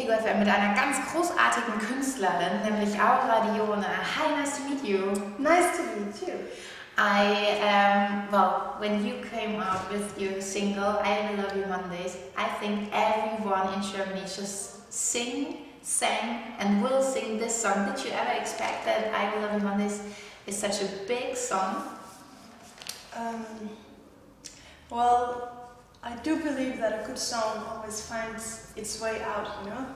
egoFM mit einer ganz großartigen Künstlerin, nämlich Aura Dione. Hi, nice to meet you. Nice to meet you. When you came out with your single, I Will Love You Mondays, I think everyone in Germany just sang and will sing this song. Did you ever expect that I Will Love You Mondays is such a big song? Well, I do believe that a good song always finds its way out, you know.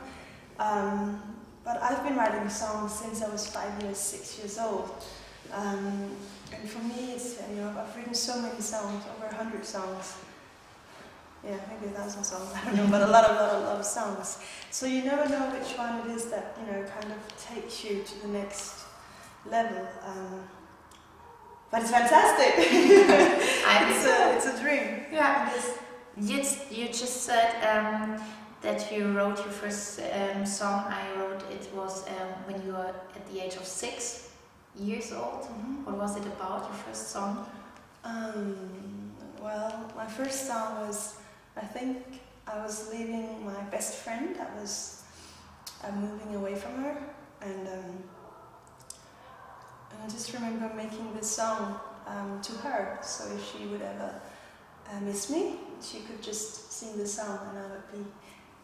But I've been writing songs since I was 6 years old. And for me, it's, I've written so many songs, over 100 songs. Yeah, maybe 1,000 songs, I don't know, but a lot of songs. So you never know which one it is that, kind of takes you to the next level. But it's fantastic. It's a dream. Yeah. You just said that you wrote your first song. It was when you were at the age of 6 years old. Mm-hmm. What was it about, your first song? Well, my first song was, I think I was leaving my best friend. I was moving away from her, and I just remember making this song to her, so if she would ever miss me, she could just sing the song and I would be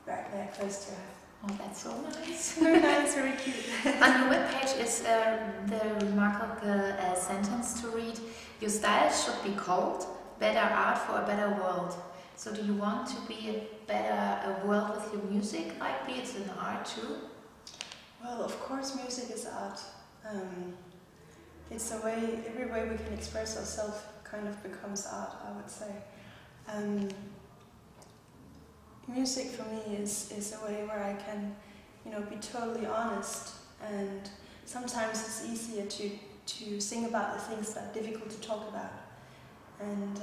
right there close to her. Oh, that's so nice. Very nice, very cute. On your webpage is the remarkable sentence to read: your style should be called better art for a better world. So do you want to be a better world with your music, like be it an art too? Well, of course music is art. It's a way, every way we can express ourselves kind of becomes art, I would say. Music for me is a way where I can, be totally honest, and sometimes it's easier to sing about the things that are difficult to talk about. And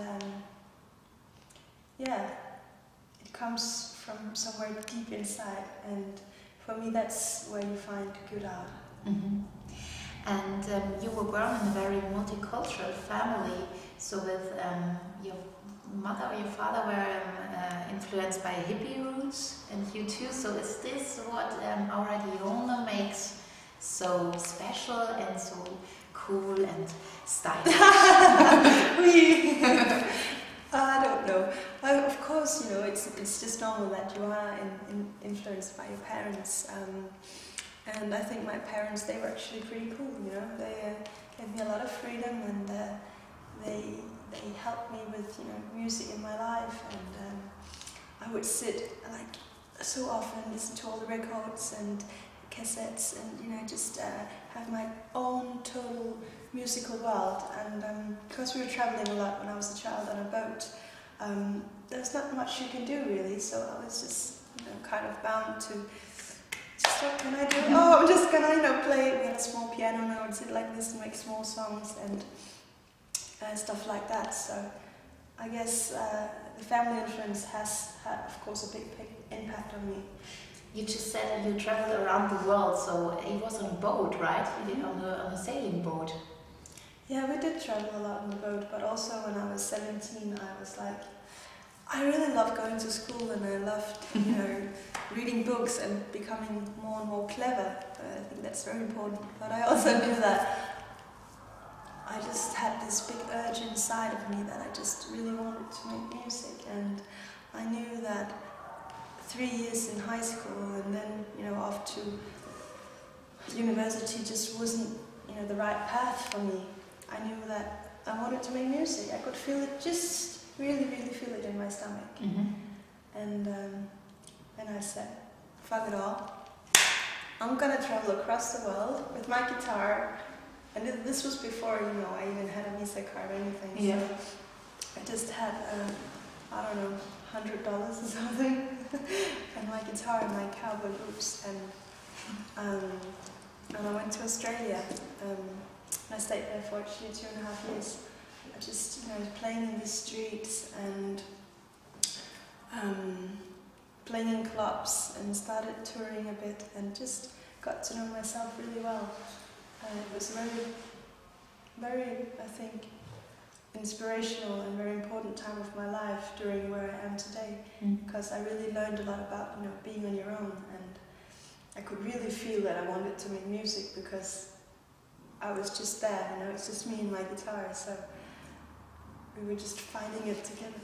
it comes from somewhere deep inside, and for me that's where you find good art. Mm-hmm. And you were born in a very multicultural family, so with your mother or your father were influenced by hippie roots, and you too. So is this what Aura Dione makes so special and so cool and stylish? I don't know. Of course, it's just normal that you are influenced by your parents. And I think my parents, they were actually pretty cool, They gave me a lot of freedom, and they helped me with, music in my life. And I would sit, so often listen to all the records and cassettes, and, just have my own total musical world. And because we were traveling a lot when I was a child on a boat, there's not much you can do really, so I was just, kind of bound to just what can I do? Oh, I'm just gonna, play. We had a small piano now and sit like this and make small songs and stuff like that. So I guess the family influence has had, of course, a big impact on me. You just said you traveled around the world, so it was on a boat, right? You did on a sailing boat. Yeah, we did travel a lot on the boat, but also when I was 17, I was like, I really love going to school, and I loved, reading books and becoming more and more clever. I think that's very important. But I also knew that I just had this big urge inside of me that I just really wanted to make music. And I knew that 3 years in high school and then, off to university just wasn't, the right path for me. I knew that I wanted to make music. I could feel it, just really feel it in my stomach. Mm-hmm. And then I said, fuck it all. I'm gonna travel across the world with my guitar. And this was before, I even had a Visa card or anything. Yeah. So I just had, I don't know, $100 or something, and my guitar and my cowboy boots. And I went to Australia. I stayed there for actually 2.5 years. I just, playing in the streets and playing in clubs, and started touring a bit and just got to know myself really well. It was very, I think, inspirational and very important time of my life during where I am today, because I really learned a lot about being on your own and I could really feel that I wanted to make music because I was just there, you know, it's just me and my guitar, so we were just fighting it together.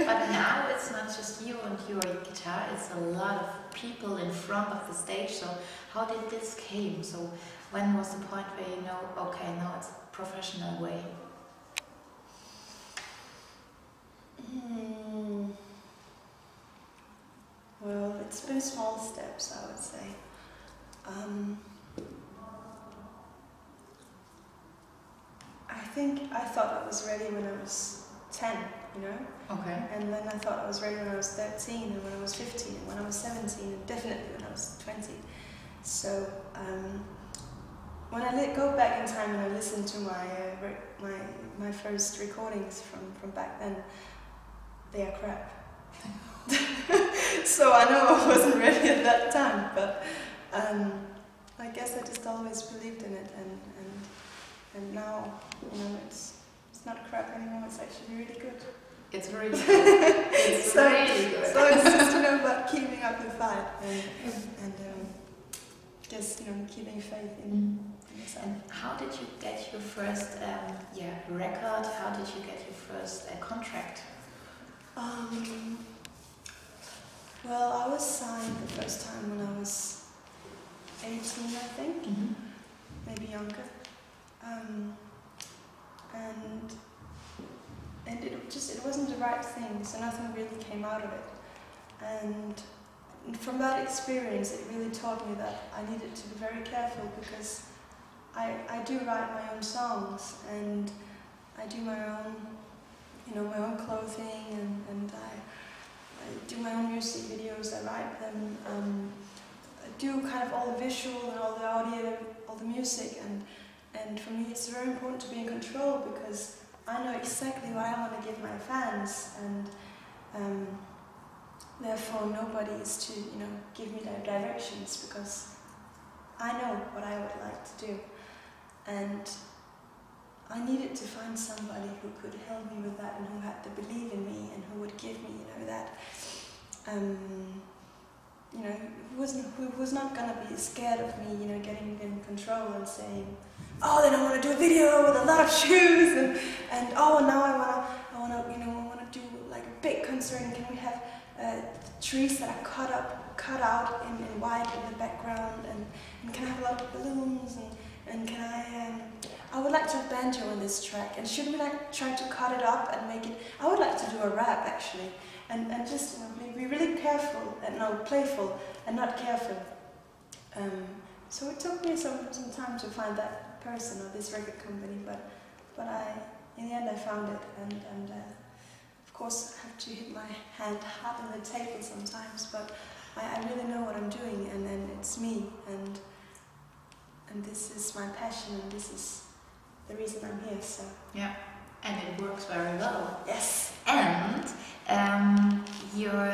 But now it's not just you and your guitar, it's a lot of people in front of the stage, so how did this came? So when was the point where you know, okay, now it's a professional way? Well, it's been small steps, I would say. I thought I was ready when I was 10, you know? Okay. And then I thought I was ready when I was 13, and when I was 15, and when I was 17, and definitely when I was 20. So, when I go back in time and I listen to my first recordings from back then, they are crap. So I know I wasn't ready at that time, but I guess I just always believed in it, and now, you know, it's not crap anymore. It's actually really good. It's really good. It's so, really good. So it's just, you know, about keeping up the fight and just, you know, keeping faith in yourself. And how did you get your first record? How did you get your first contract? Well, I was signed the first time when I was 18, I think, maybe younger, and it wasn't the right thing, so nothing really came out of it. And from that experience, it really taught me that I needed to be very careful, because I do write my own songs, and I do my own, you know, my own clothing, and I do my own music videos. I write them. I do kind of all the visual and all the audio, all the music, and for me it's very important to be in control, because I know exactly what I want to give my fans, and therefore nobody is to, you know, give me their directions, because I know what I would like to do, and I needed to find somebody who could help me with that, and who had to believe in me, and who would give me, you know, that, you know, who was not gonna be scared of me, you know, getting in control and saying, oh, then I want to do a video with a lot of shoes, and oh, now I wanna, you know, I wanna do like a big concert. Can we have trees that are cut out in white in the background, and can I have a lot of balloons, and can I would like to have banjo on this track, and should we like try to cut it up and make it, I would like to do a rap actually, and just, you know, be really careful, and no, playful and not careful. So it took me some time to find that person or this record company, but in the end I found it, and of course I have to hit my hand hard on the table sometimes, but I really know what I'm doing, and it's me, and this is my passion, and this is the reason I'm here. So yeah, and it works very well. Yes. And your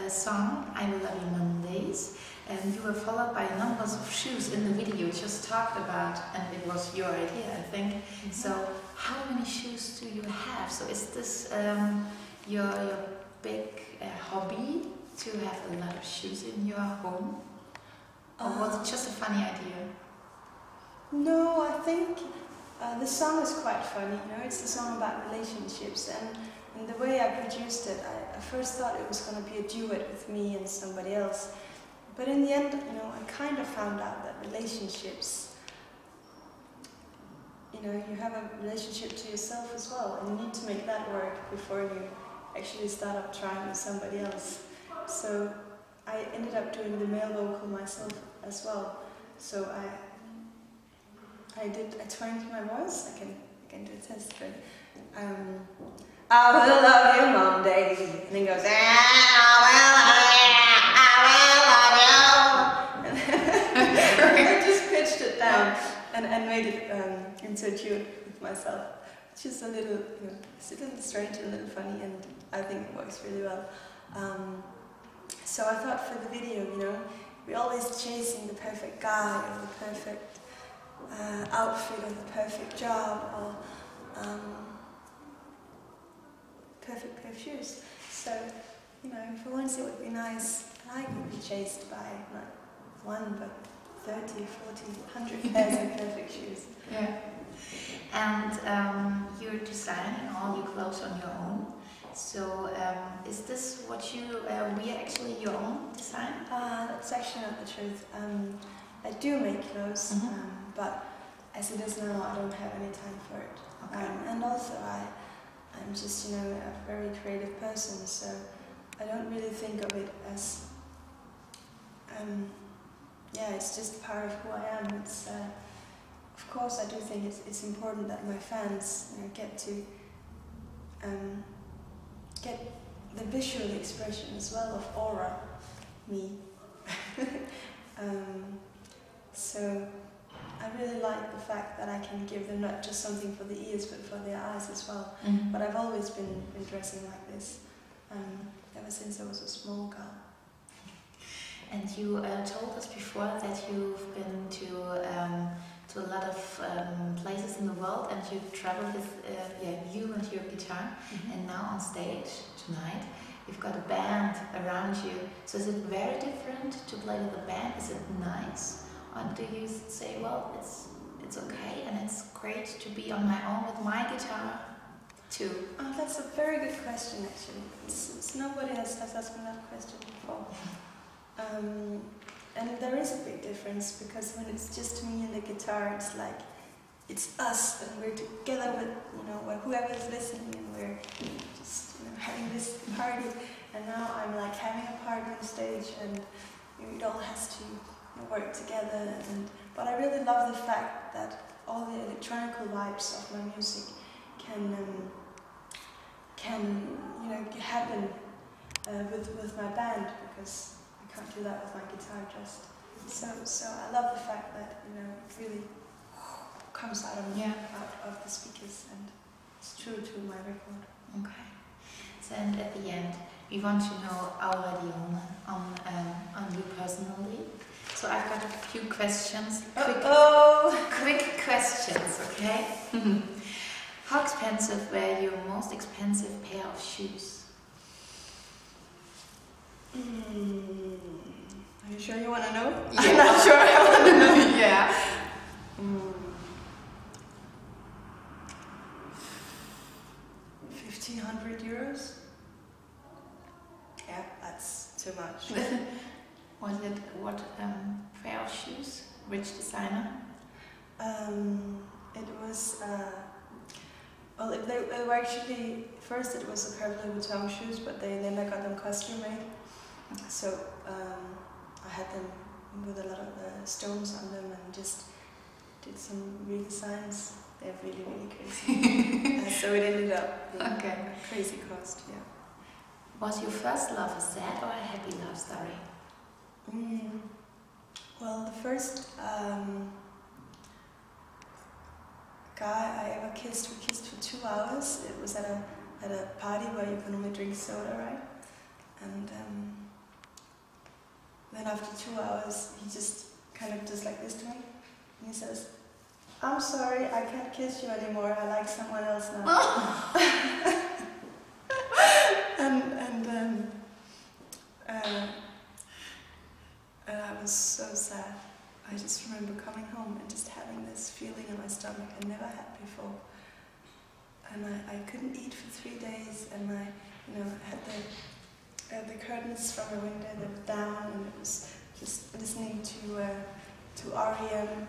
song "I Will Love You Mondays," you were followed by numbers of shoes in the video you just talked about, and it was your idea, I think. So how many shoes do you have? So is this your big hobby to have a lot of shoes in your home, or was it just a funny idea? No, I think the song is quite funny. You know, it's a song about relationships, and the way I produced it, I first thought it was going to be a duet with me and somebody else. But in the end, you know, I kind of found out that relationships, you know, you have a relationship to yourself as well, and you need to make that work before you actually start up trying with somebody else. So I ended up doing the male vocal myself as well. So I toned my voice. I can do a test, but I will love you Monday, and then goes, I just pitched it down and made it into a tune with myself. It's just a little, you know, it's a little strange and a little funny, and I think it works really well. So I thought for the video, you know, we're always chasing the perfect guy, or the perfect outfit, or the perfect job, or perfect pair of shoes. So, you know, for once it would be nice, and I could be chased by not one, but 30, 40, 100 pairs of perfect shoes. Yeah. And you're designing all your clothes on your own. So is this what you wear, actually your own design? That's actually not the truth. I do make clothes, but as it is now, I don't have any time for it. Okay. And also I'm just, a very creative person, so I don't really think of it as, it's just part of who I am. It's, of course, I do think it's important that my fans get to get the visual expression as well of aura, me. So I really like the fact that I can give them not just something for the ears, but for their eyes as well. But I've always been dressing like this, ever since I was a small girl. And you told us before that you've been to a lot of places in the world, and you traveled with you and your guitar. And now on stage tonight, you've got a band around you. So is it very different to play with a band? Is it nice? Or do you say, well, it's okay and it's great to be on my own with my guitar too? Oh, that's a very good question, actually. It's nobody has asked me that question before. And there is a big difference, because when it's just me and the guitar, it's like it's us, and we're together with whoever is listening, and we're just having this party. And now I'm like having a party on stage, and it all has to work together. But I really love the fact that all the electronic vibes of my music can happen with my band, because I can't do that with my guitar just. So I love the fact that it really comes out of me, out of the speakers, and it's true to my record. Okay. So, and at the end, we want to know our Dione on you personally. So I've got a few questions. Quick questions, okay? How expensive were your most expensive pair of shoes? Are you sure you want to know? Yeah. I'm not sure I want to know. Yeah. 1,500 euros? Yeah, that's too much. What pair of shoes? Which designer? It was, they were actually, first it was a pair of Louis Vuitton shoes, but then I got them custom made. So I had them with a lot of stones on them, and just did some redesigns. They're really, really crazy. So it ended up being a crazy cost, yeah. Was your first love a sad or a happy love story? Well, the first guy I ever kissed, we kissed for 2 hours. It was at a party where you can only drink soda, right? And then after 2 hours, he just kind of just like this to me, and he says, "I'm sorry, I can't kiss you anymore. I like someone else now." And I was so sad. I just remember coming home and just having this feeling in my stomach I never had before. And I couldn't eat for 3 days, and I had the curtains from the window that were down, and it was just listening to REM,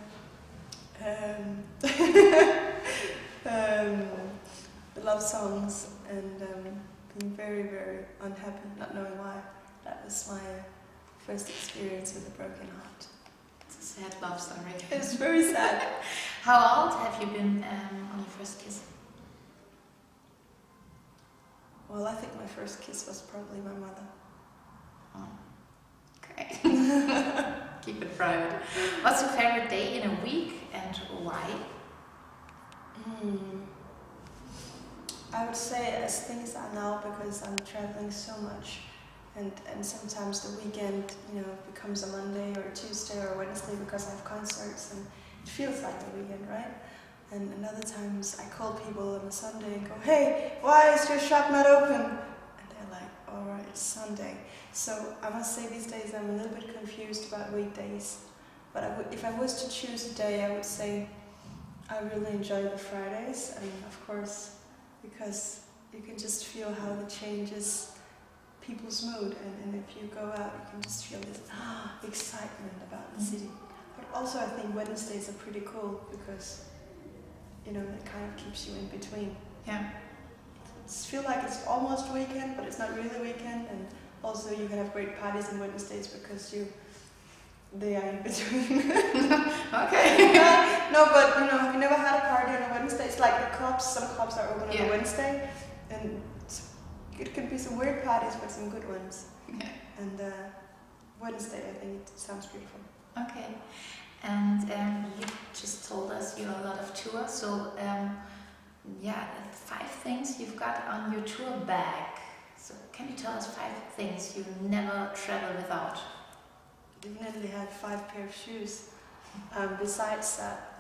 the love songs, and being very, very unhappy, not knowing why. That was my first experience with a broken heart. It's a sad love story. It's very sad. How old have you been on your first kiss? Well, I think my first kiss was probably my mother. Oh. Okay. Keep it private. What's your favorite day in a week and why? I would say as things are now, because I'm traveling so much, and sometimes the weekend, becomes a Monday or a Tuesday or a Wednesday because I have concerts, and it feels like a weekend, right? And other times I call people on a Sunday and go, "Hey, why is your shop not open?" And they're like, or it's Sunday. So I must say these days I'm a little bit confused about weekdays. But if I was to choose a day, I would say I really enjoy the Fridays, and of course, because you can just feel how it changes people's mood, and if you go out, you can just feel this excitement about the city. But also, I think Wednesdays are pretty cool because, you know, it kind of keeps you in between. Yeah. It feels like it's almost weekend, but it's not really weekend, and also you can have great parties on Wednesdays because they are in between. Okay. No, but you know, have you never had a party on a Wednesday? It's like the clubs. Some clubs are open on a Wednesday, and it could be some weird parties, but some good ones. Yeah. And Wednesday, I think it sounds beautiful. Okay. And you just told us you have a lot of tours. So 5 things you've got on your tour bag. So can you tell us 5 things you never travel without? Definitely have 5 pair of shoes. Besides that,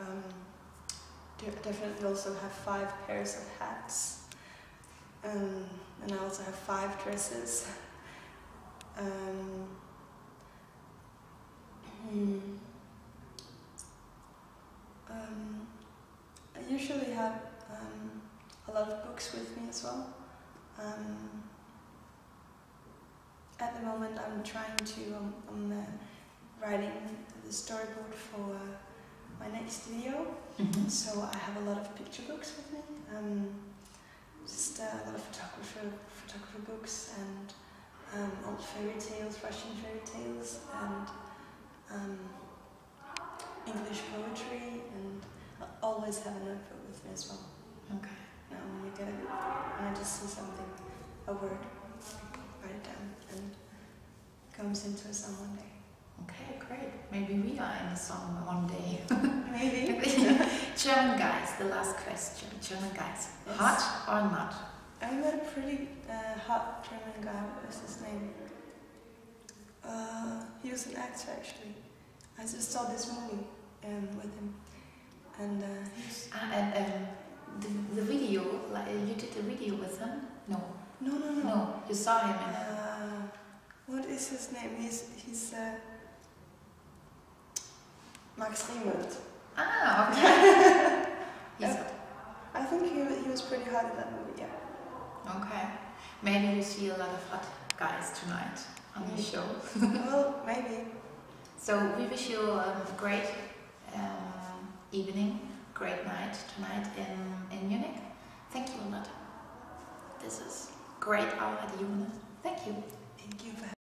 definitely also have 5 pairs of hats. And I also have 5 dresses. I usually have a lot of books with me as well. At the moment I'm trying to, I'm writing the storyboard for my next video, so I have a lot of picture books with me, just a lot of photographer books and old fairy tales, Russian fairy tales, and English poetry, and I always have a notebook with me as well. Okay. When I just see something, a word, write it down, and it comes into a song one day. Okay, great. Maybe we are in a song one day. Maybe. German guys, the last question. German guys, Yes. hot or not? I met a pretty hot German guy. What was his name? He was an actor actually. I just saw this movie with him, and the video, like you did a video with him? No. No. You saw him in it. What is his name? He's Max Riemann. Okay. I think he was pretty hot in that movie, yeah. Okay. Maybe you see a lot of hot guys tonight on the show. Well, maybe. So we wish you a great evening, great night tonight in Munich. Thank you a lot. This is great hour at Dione. Thank you. Thank you for